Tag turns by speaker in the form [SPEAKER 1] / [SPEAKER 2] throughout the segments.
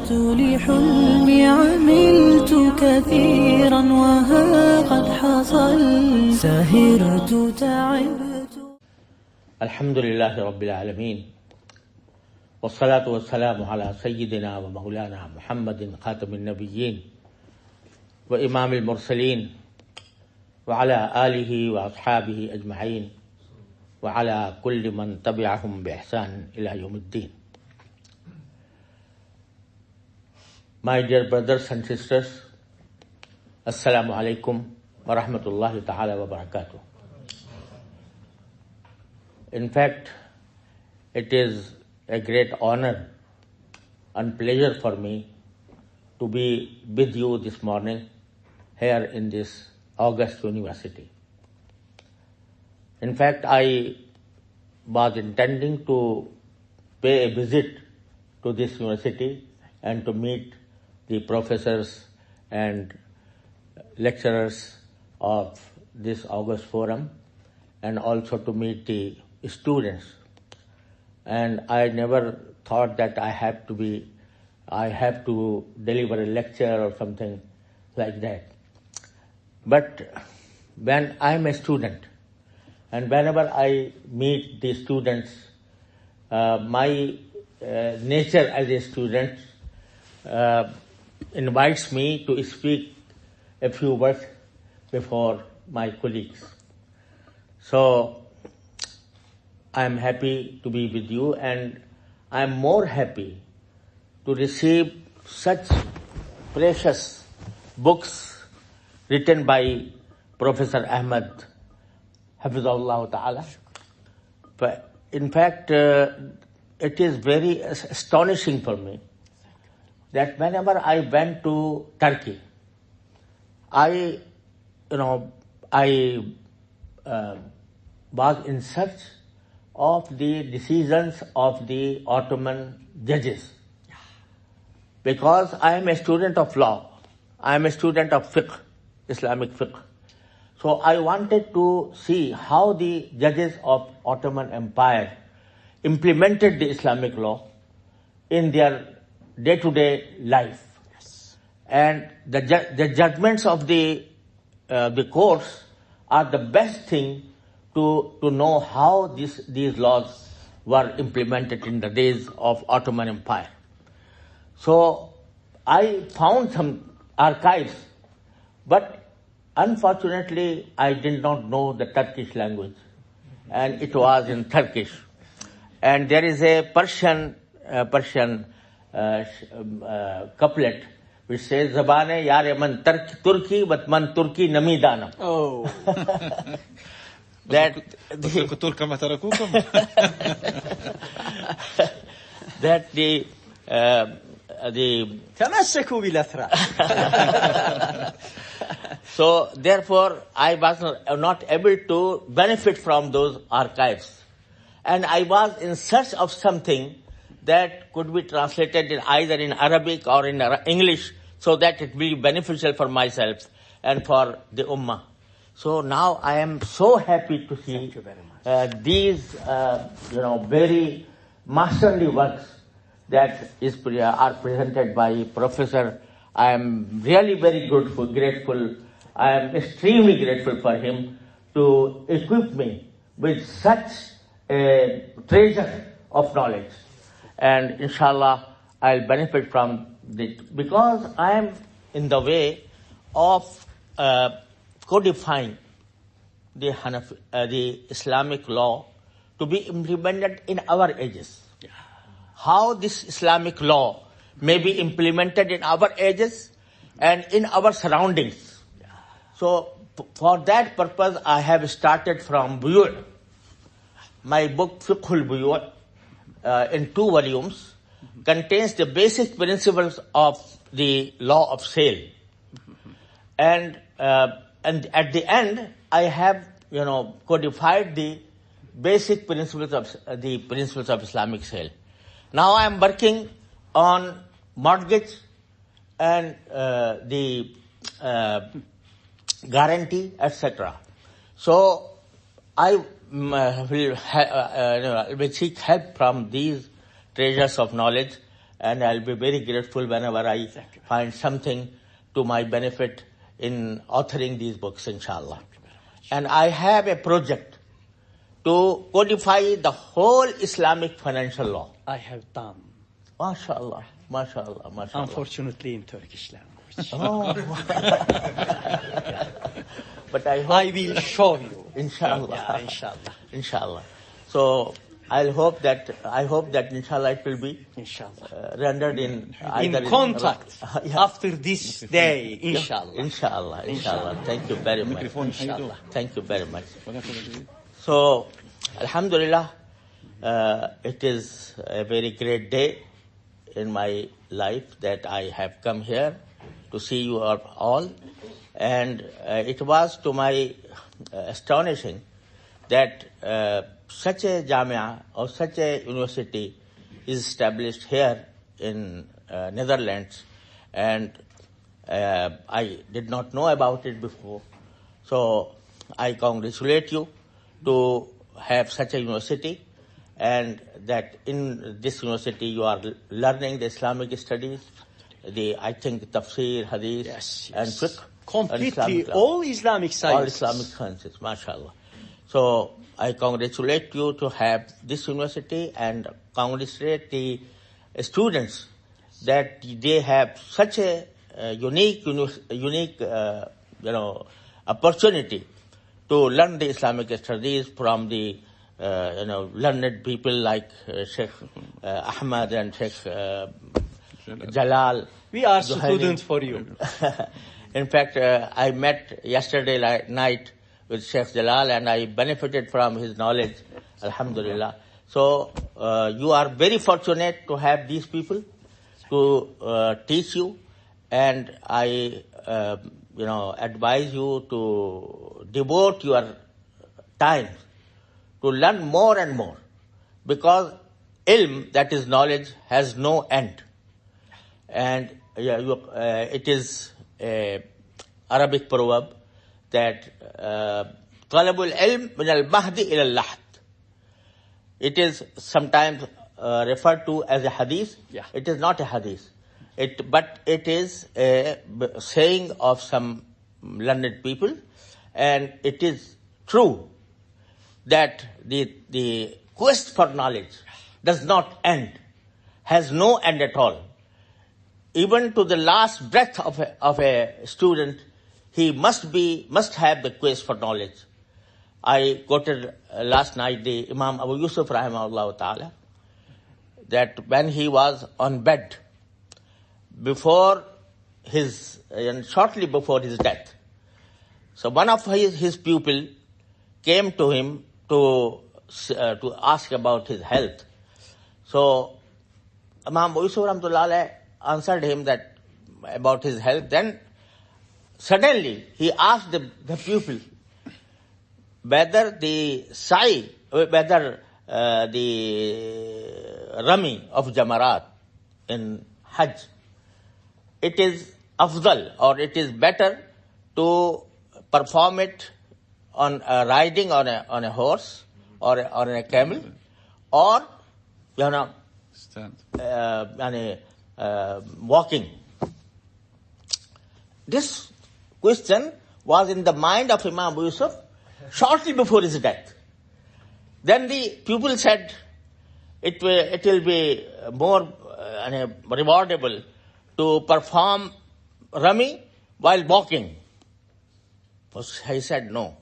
[SPEAKER 1] سهرت لحلمي عملت كثيرا وها قد حصل سهرت تعبت.
[SPEAKER 2] الحمد لله رب العالمين والصلاة والسلام على سيدنا ومولانا محمد خاتم النبيين وإمام المرسلين وعلى آله وأصحابه أجمعين وعلى كل من تبعهم بإحسان إلى يوم الدين. My dear brothers and sisters, Assalamu alaikum wa rahmatullahi ta'ala wa barakatuh. In fact, it is a great honor and pleasure for me to be with you this morning here in this August University. In fact, I was intending to pay a visit to this university and to meet the professors and lecturers of this August forum and also to meet the students. And I never thought that I have to deliver a lecture or something like that. But when I'm a student and whenever I meet the students, my nature as a student invites me to speak a few words before my colleagues. So I am happy to be with you, and I am more happy to receive such precious books written by Professor Ahmad Hafizahullah Ta'ala. But in fact, it is very astonishing for me that whenever I went to Turkey, I was in search of the decisions of the Ottoman judges. Because I am a student of law, I am a student of Fiqh, Islamic Fiqh. So I wanted to see how the judges of Ottoman Empire implemented the Islamic law in their day-to-day life. Yes. And the judgments of the courts are the best thing to know how these laws were implemented in the days of Ottoman Empire. So I found some archives, but unfortunately I did not know the Turkish language, and it was in Turkish. And there is a Persian couplet which says, "Zabane yare man Turki, but man Turki nami danam." Oh. That the
[SPEAKER 3] تمسكوا بالأثرى.
[SPEAKER 2] So therefore I was not able to benefit from those archives, and I was in search of something that could be translated either in Arabic or in English, so that it will be beneficial for myself and for the Ummah. So now I am so happy to see these very masterly works that are presented by Professor. I am really very grateful. I am extremely grateful for him to equip me with such a treasure of knowledge. And inshallah, I'll benefit from it because I am in the way of codifying the Islamic law to be implemented in our ages. How this Islamic law may be implemented in our ages and in our surroundings. So for that purpose, I have started from Buyu'. My book, Fiqhul Buyu', in 2 volumes, contains the basic principles of the law of sale. And at the end, I have, codified the basic principles of Islamic sale. Now I am working on mortgage and the guarantee, etc. So I will seek help from these treasures of knowledge and I'll be very grateful whenever I find something to my benefit in authoring these books, inshallah. And I have a project to codify the whole Islamic financial law.
[SPEAKER 3] I have done.
[SPEAKER 2] MashaAllah, MashaAllah, MashaAllah.
[SPEAKER 3] Unfortunately in Turkish language.
[SPEAKER 2] Oh. But I hope,
[SPEAKER 3] I will show you.
[SPEAKER 2] Inshallah.
[SPEAKER 3] Yeah, inshallah.
[SPEAKER 2] Inshallah. So I hope that inshallah it will be
[SPEAKER 3] Inshallah.
[SPEAKER 2] rendered in either
[SPEAKER 3] contact
[SPEAKER 2] yeah.
[SPEAKER 3] after this day, inshallah.
[SPEAKER 2] Inshallah, inshallah. Thank you very much.
[SPEAKER 3] Inshallah.
[SPEAKER 2] Thank you very much. So, alhamdulillah, it is a very great day in my life that I have come here to see you all. And it was to my astonishing that such a jamia or such a university is established here in Netherlands, and I did not know about it before. So I congratulate you to have such a university, and that in this university you are learning the Islamic studies, I think tafsir, hadith, and fiqh.
[SPEAKER 3] Completely all Islamic sciences.
[SPEAKER 2] All Islamic sciences, mashallah. So I congratulate you to have this university and congratulate the students that they have such a unique opportunity to learn the Islamic studies from the learned people like Sheikh Ahmad and Sheikh Jalal.
[SPEAKER 3] We are students for you.
[SPEAKER 2] In fact, I met yesterday night with Sheikh Jalal and I benefited from his knowledge, alhamdulillah. So you are very fortunate to have these people to teach you, and I advise you to devote your time to learn more and more, because ilm, that is knowledge, has no end. And it is a Arabic proverb that talabul ilm min al-mahdi ila al-lahd. It is sometimes referred to as a hadith.
[SPEAKER 3] Yeah.
[SPEAKER 2] It is not a hadith. But it is a saying of some learned people, and it is true that the quest for knowledge does not end, has no end at all. Even to the last breath of a student, he must have the quest for knowledge. I quoted last night the Imam Abu Yusuf rahimahullah ta'ala, that when he was on bed, shortly before his death, so one of his pupil came to him to ask about his health. So Imam Abu Yusuf rahimahullah answered him that about his health. Then suddenly he asked the pupil whether the Rami of Jamarat in Hajj, it is afdal, or it is better to perform it on riding on a horse or on a camel, or walking. This question was in the mind of Imam Abu Yusuf shortly before his death. Then the pupil said, it will be more rewardable to perform Rami while walking. He said no.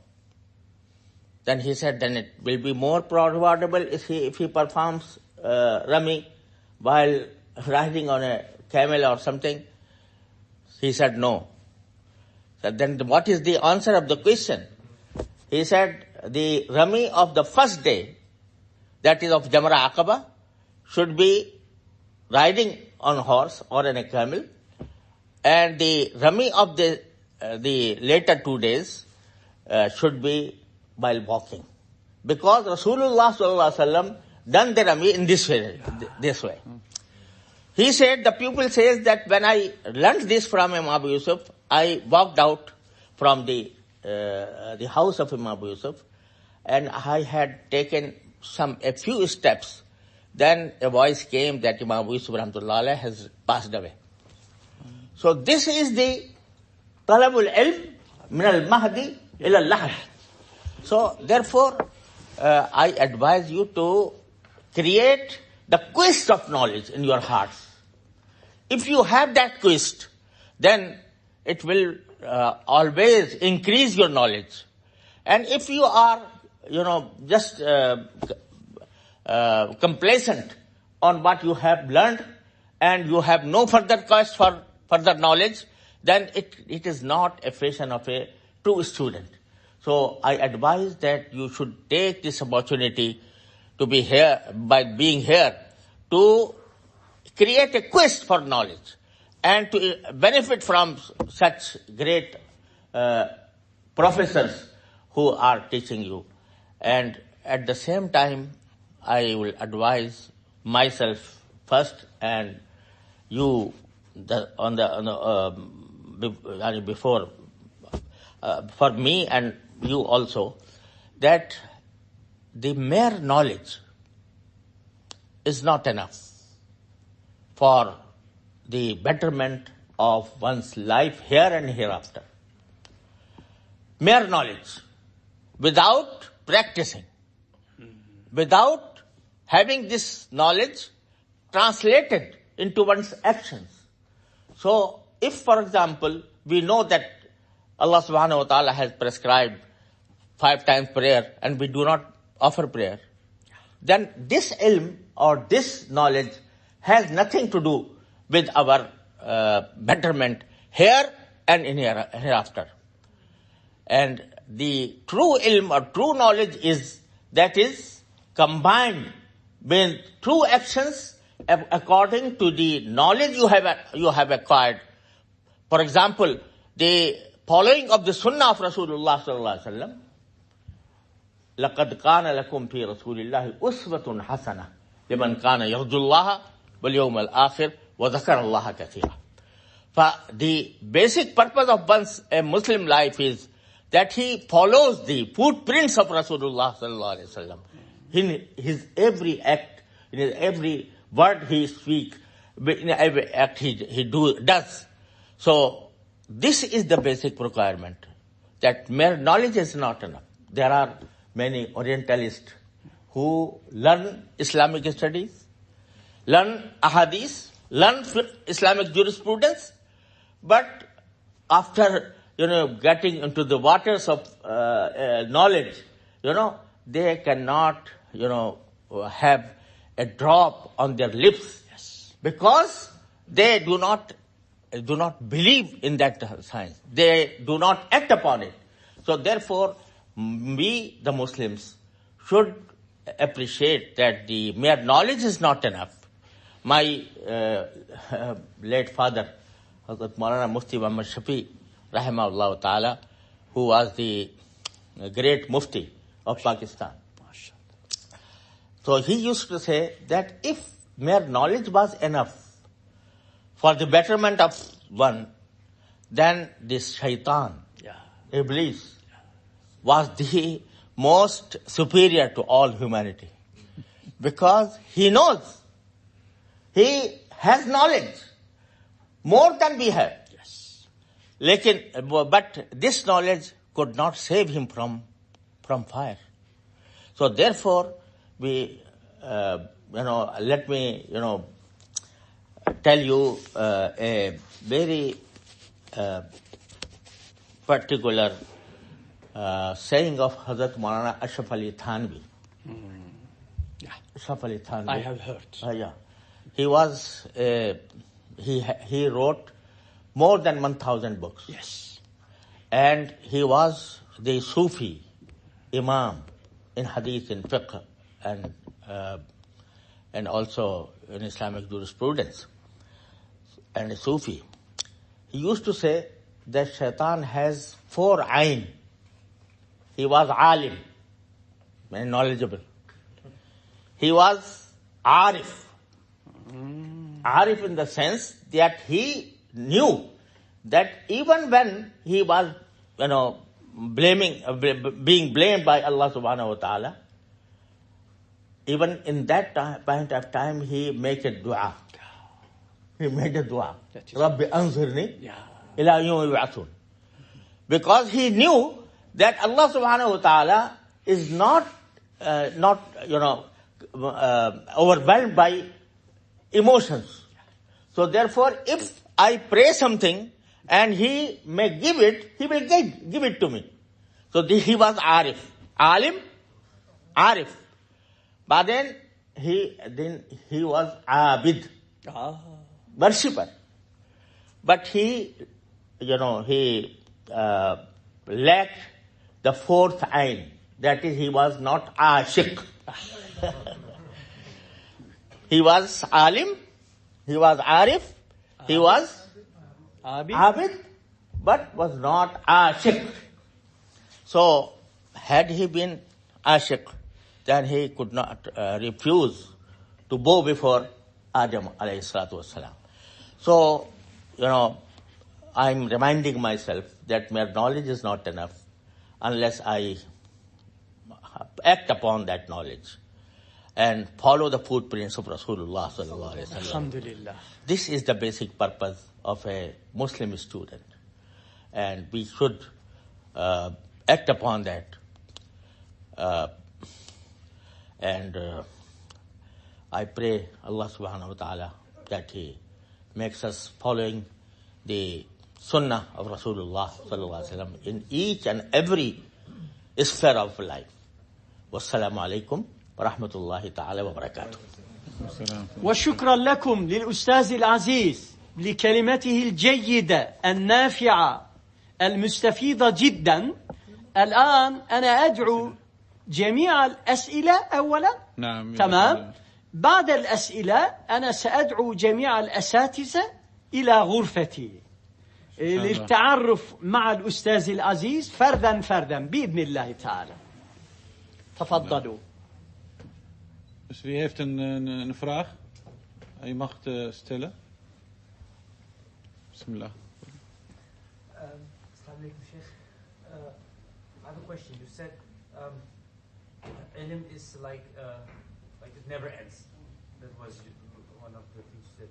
[SPEAKER 2] Then he said, then it will be more rewardable if he performs Rami while riding on a camel or something. He said no. So then what is the answer of the question? He said the Rami of the first day, that is of Jamra Aqaba, should be riding on horse or in a camel, and the Rami of the later 2 days should be while walking, because Rasulullah sallallahu alaihi wasallam done the Rami in this way. He said, the pupil says that when I learned this from Imam Abu Yusuf, I walked out from the house of Imam Abu Yusuf, and I had taken a few steps then a voice came that Imam Yusuf Rahmatullah Alayh has passed away. So this is the Talabul Ilm min al-Mahdi ila al-Lahd. So therefore, I advise you to create the quest of knowledge in your hearts. If you have that quest, then it will always increase your knowledge. And if you are, just complacent on what you have learned and you have no further quest for further knowledge, then it is not a fashion of a true student. So I advise that you should take this opportunity to be here, by being here, to create a quest for knowledge and to benefit from such great professors who are teaching you. And at the same time, I will advise myself first and you before for me and you also, that the mere knowledge is not enough for the betterment of one's life here and hereafter. Mere knowledge, without practicing, without having this knowledge translated into one's actions. So, if, for example, we know that Allah subhanahu wa ta'ala has prescribed 5 times prayer and we do not offer prayer, then this ilm or this knowledge has nothing to do with our betterment here and in hereafter. And the true ilm or true knowledge is combined with true actions according to the knowledge you have acquired. For example, the following of the Sunnah of Rasulullah sallallahu alaihi wasallam. لَقَدْ كَانَ لَكُمْ فِي رَسُولِ اللَّهِ أُسْوَةٌ حَسَنَةٌ لِمَنْ كَانَ يَرْجُو اللَّهَ وَالْيَوْمَ الْآخِرِ وَذَكَرَ اللَّهَ كَثِيرًا. The basic purpose of one's Muslim life is that he follows the footprints of Rasulullah sallallahu alaihi wasallam. In his every act, in his every word he speaks, in every act he does. So this is the basic requirement, that mere knowledge is not enough. There are many Orientalists who learn Islamic studies, learn ahadith, learn Islamic jurisprudence, but after getting into the waters of knowledge, they cannot have a drop on their lips.
[SPEAKER 3] Yes.
[SPEAKER 2] Because they do not believe in that science. They do not act upon it. So therefore, we, the Muslims, should appreciate that the mere knowledge is not enough. My late father, Hazrat Maulana Mufti Muhammad Shafi, rahimahullah ta'ala, who was the great Mufti of Pakistan. So he used to say that if mere knowledge was enough for the betterment of one, then this shaitan, Iblis, was the most superior to all humanity. Because he knows, he has knowledge, more than we have.
[SPEAKER 3] Yes.
[SPEAKER 2] But this knowledge could not save him from fire. So therefore, let me, tell you a very particular saying of Hazrat Maulana Ashraf Ali Thanvi. Ashraf Ali Thanvi.
[SPEAKER 3] I have heard.
[SPEAKER 2] He was he wrote more than 1,000 books.
[SPEAKER 3] Yes.
[SPEAKER 2] And he was the Sufi Imam in Hadith, in Fiqh, and also in Islamic jurisprudence, and a Sufi. He used to say that Shaitan has 4 ayn. He was alim, very knowledgeable. He was arif. Arif in the sense that he knew that even when he was, being blamed by Allah subhanahu wa ta'ala, even in that point of time, he made a dua. He made a dua. Rabbi anzirni ila yawmi yub'athun. Because he knew that Allah subhanahu wa ta'ala is not overwhelmed by emotions. So therefore, if I pray something and he may give it, he will give it to me. So he was Arif. Alim, Arif. But then he was Abid. Worshipper. But he lacked the fourth ayn. That is, he was not Ashiq. He was Alim, he was Arif, he was Abid, but was not Ashiq. So, had he been Ashiq, then he could not refuse to bow before Adam alayhi salatu wasalam. So, I'm reminding myself that mere knowledge is not enough unless I act upon that knowledge and follow the footprints of Rasulullah sallallahu alaihi wasallam.
[SPEAKER 3] Alhamdulillah.
[SPEAKER 2] This is the basic purpose of a Muslim student, and we should act upon that. I pray Allah subhanahu wa ta'ala that He makes us following the sunnah of Rasulullah sallallahu alaihi wasallam in each and every sphere of life. Wassalamu alaikum wa rahmatullahi ta'ala wa barakatuh.
[SPEAKER 3] وشكرا لكم للأستاذ العزيز لكلمته الجيدة النافعة المستفيضة جدا. الآن أنا أدعو جميع الأسئلة أولا.
[SPEAKER 4] نعم.
[SPEAKER 3] تمام. بعد الأسئلة أنا سأدعو جميع الأساتذة إلى غرفتي للتعرف مع الأستاذ العزيز فردا بإذن الله تعالى. تفضلوا.
[SPEAKER 4] Dus wie heeft een vraag? Je mag het stellen. Bismillah.
[SPEAKER 5] Assalamu alaikum, Sheikh. I have a question. You said ilm is like it never ends. That was one of the things you said.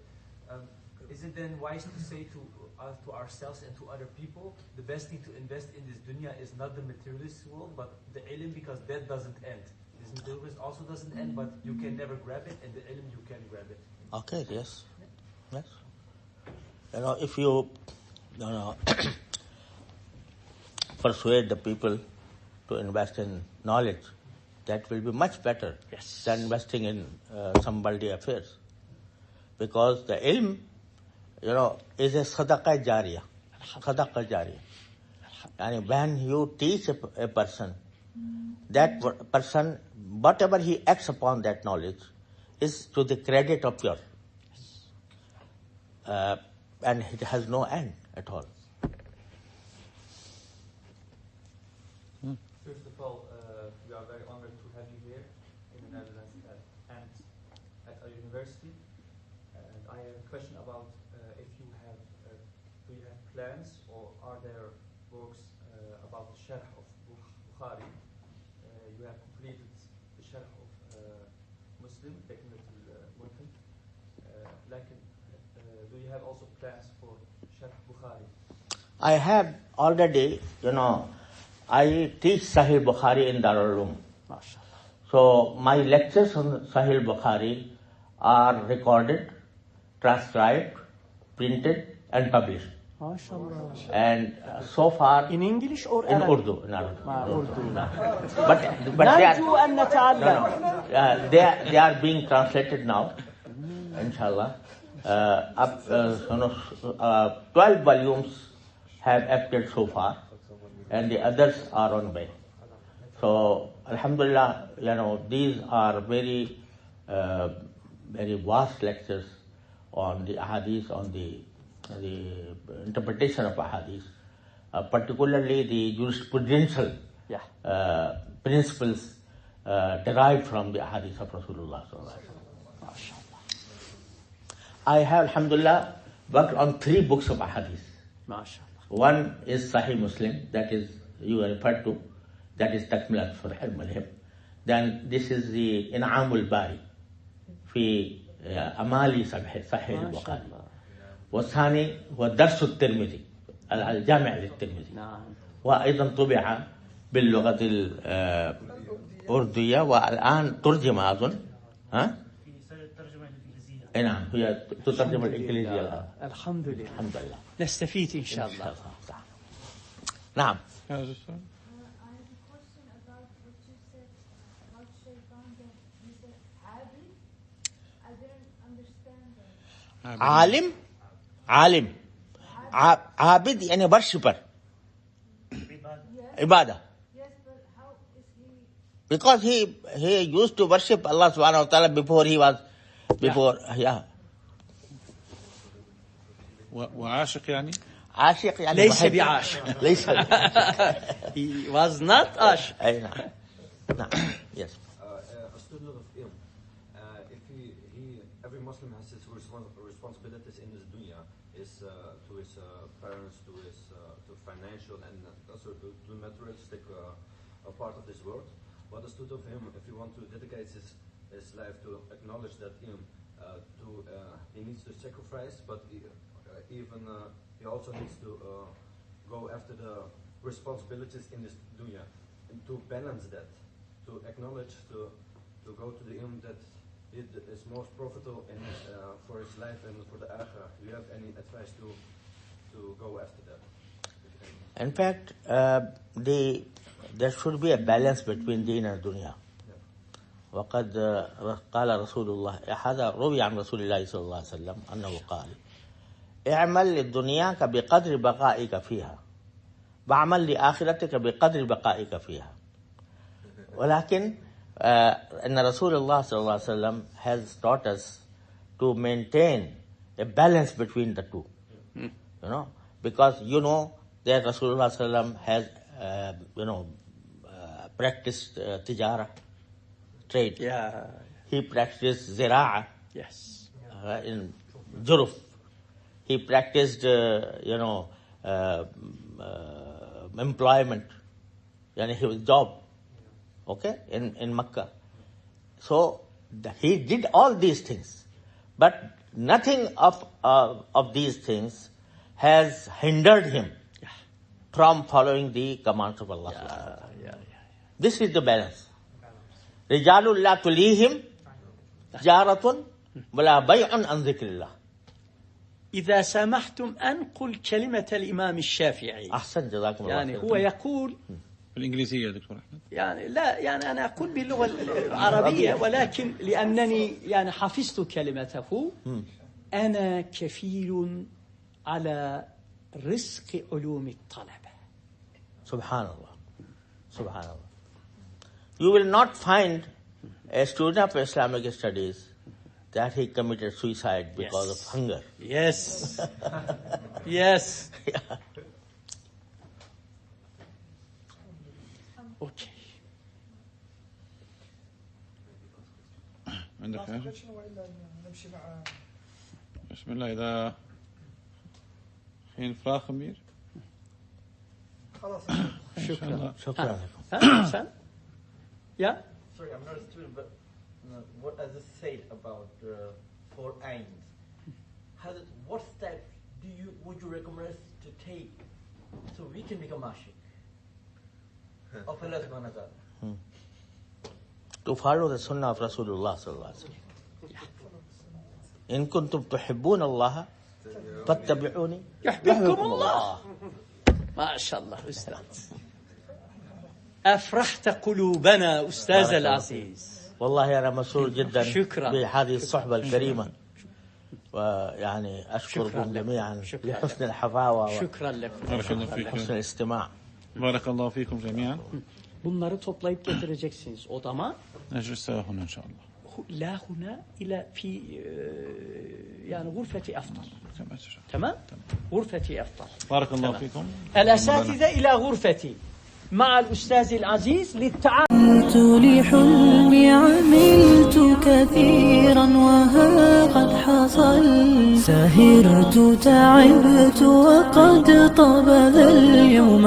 [SPEAKER 5] Is it then wise to say to ourselves and to other people, the best thing to invest in this dunya is not the materialist world, but the ilm, because that doesn't end. This materialist also doesn't end, but you can never grab it, and the ilm you can grab it.
[SPEAKER 2] Okay, yes. If you persuade the people to invest in knowledge, that will be much better than investing in some worldly affairs. Because the ilm, is a sadaqah jariyah. Sadaqah jariyah. And when you teach a person, that person, whatever he acts upon that knowledge, is to the credit of your. And it has no end at all.
[SPEAKER 6] First of all, we are very honored to have you here in the Netherlands and at our university. And I have a question about if you have, do you have plans, or are there books about the Sharh of Bukhari? You have completed the Sharh of Muslim, Takmilat Al-Mulhim. Do you have also plans for Sharh Bukhari?
[SPEAKER 2] I have already, I teach Sahih Bukhari in Darul Uloom. So my lectures on Sahih Bukhari are recorded, transcribed, printed and published. And so far
[SPEAKER 3] In English or
[SPEAKER 2] in
[SPEAKER 3] Arabic?
[SPEAKER 2] Urdu.
[SPEAKER 3] Urdu.
[SPEAKER 2] But they are being translated now, inshallah. 12 volumes have appeared so far, and the others are on way. So, alhamdulillah, these are very, very vast lectures on the ahadith, on the interpretation of ahadith, particularly the jurisprudential principles derived from the ahadith of Rasulullah. I have, alhamdulillah, worked on 3 books of ahadith. One is Sahih Muslim, that is you are referred to, that is Takmilat Fath, al-Mulhim. then this is the إنعام الباري في أمالي صحيح البخاري. والثاني هو درس الترمذي الجامع للترمذي. وأيضا طبع باللغة الأردية والآن ترجم أظن. ها؟ نعم هي تترجم الإنجليزية الآن.
[SPEAKER 3] الحمد لله.
[SPEAKER 2] الحمد لله.
[SPEAKER 3] نستفيد إن شاء الله.
[SPEAKER 2] نعم. عالم عابد يعني worshipper. Ibadah. Because he used to worship Allah subhanahu wa ta'ala before he was yeah.
[SPEAKER 4] وعاشق يعني؟
[SPEAKER 2] عاشق يعني
[SPEAKER 3] ليس بعاشق.
[SPEAKER 2] ليس.
[SPEAKER 3] He was not عاشق.
[SPEAKER 2] أي نعم. نعم. Yes.
[SPEAKER 7] A student of ilm, if every Muslim has his responsibilities in this dunya, to his parents, to financial and also to materialistic part of this world. But a student of him, if he wants to dedicate his life to acknowledge that he needs to sacrifice, but he also needs to go after the responsibilities in this dunya, and to balance that, to acknowledge, to go to the ilm that it is most profitable for his life and for the akhirah. Do you have any advice to go after that?
[SPEAKER 2] In fact, there should be a balance between deen and dunya. وقد قال رسول الله هذا روي عن رسول الله صلى الله عليه وسلم أنه قال اعمل للدنيا بقدر بقائك فيها واعمل لآخرتك بقدر بقائك فيها. ولكن أن رسول الله صلى الله عليه وسلم has taught us to maintain a balance between the two. Because that Rasulullah sallallahu alaihi wasallam has practiced tijara, trade.
[SPEAKER 3] Yeah.
[SPEAKER 2] He practiced zira'a.
[SPEAKER 3] Yes.
[SPEAKER 2] In Juruf. He practiced employment, his job, okay, in Makkah. So he did all these things, but nothing of these things has hindered him from following the commands of Allah. This is the balance. رجال لا تليهم تجارة ولا بيع عن ذكر الله.
[SPEAKER 3] إذا سمحتم أنقل كلمة الإمام الشافعي.
[SPEAKER 2] أحسن جزاكم الله خير.
[SPEAKER 3] هو يقول
[SPEAKER 4] بالإنجليزية دكتور أحمد.
[SPEAKER 3] لا أنا أقول باللغة العربية، ولكن لأنني حفظت كلمته. أنا كفيل على رزق علوم الطلبة.
[SPEAKER 2] سبحان الله. You will not find a student of Islamic studies that he committed suicide because of hunger.
[SPEAKER 3] Yes. Yes.
[SPEAKER 2] Yeah.
[SPEAKER 3] Okay.
[SPEAKER 4] عندك حاجة؟ بسم الله. إذا حين فراغ خمير.
[SPEAKER 3] خلاص.
[SPEAKER 2] شكرا.
[SPEAKER 3] Yeah.
[SPEAKER 8] Sorry, I'm not a student, but what does it say about 4 ayns? What steps would you recommend us to take so we can become ashik of Allah subhanahu wa ta'ala?
[SPEAKER 2] To follow the sunnah of Rasulullah sallallahu alaihi wasallam. In kuntum tuhibbun Allah fattabi'uni
[SPEAKER 3] يحببكم الله. ما شاء الله أستاذ. أفرحت قلوبنا أستاذ العزيز.
[SPEAKER 2] والله أنا مسرور جدا
[SPEAKER 3] شكرا
[SPEAKER 2] بهذه الصحبة الكريمة، ويعني أشكركم جميعا لحسن الحفاوة.
[SPEAKER 3] شكرا لكم.
[SPEAKER 2] حسن الاستماع.
[SPEAKER 4] بارك الله فيكم جميعا.
[SPEAKER 3] Bunları toplayıp getireceksiniz odama.
[SPEAKER 4] نجلس هنا إن شاء الله.
[SPEAKER 3] لا هنا إلى في غرفتي أفضل. تمام. غرفتي أفضل.
[SPEAKER 4] بارك الله فيكم.
[SPEAKER 3] الأساتذة إلى غرفتي مع الأستاذ العزيز للتعامل.
[SPEAKER 1] لحلمي عملت كثيرا وها قد حصل، سهرت تعبت وقد طاب ذا اليوم.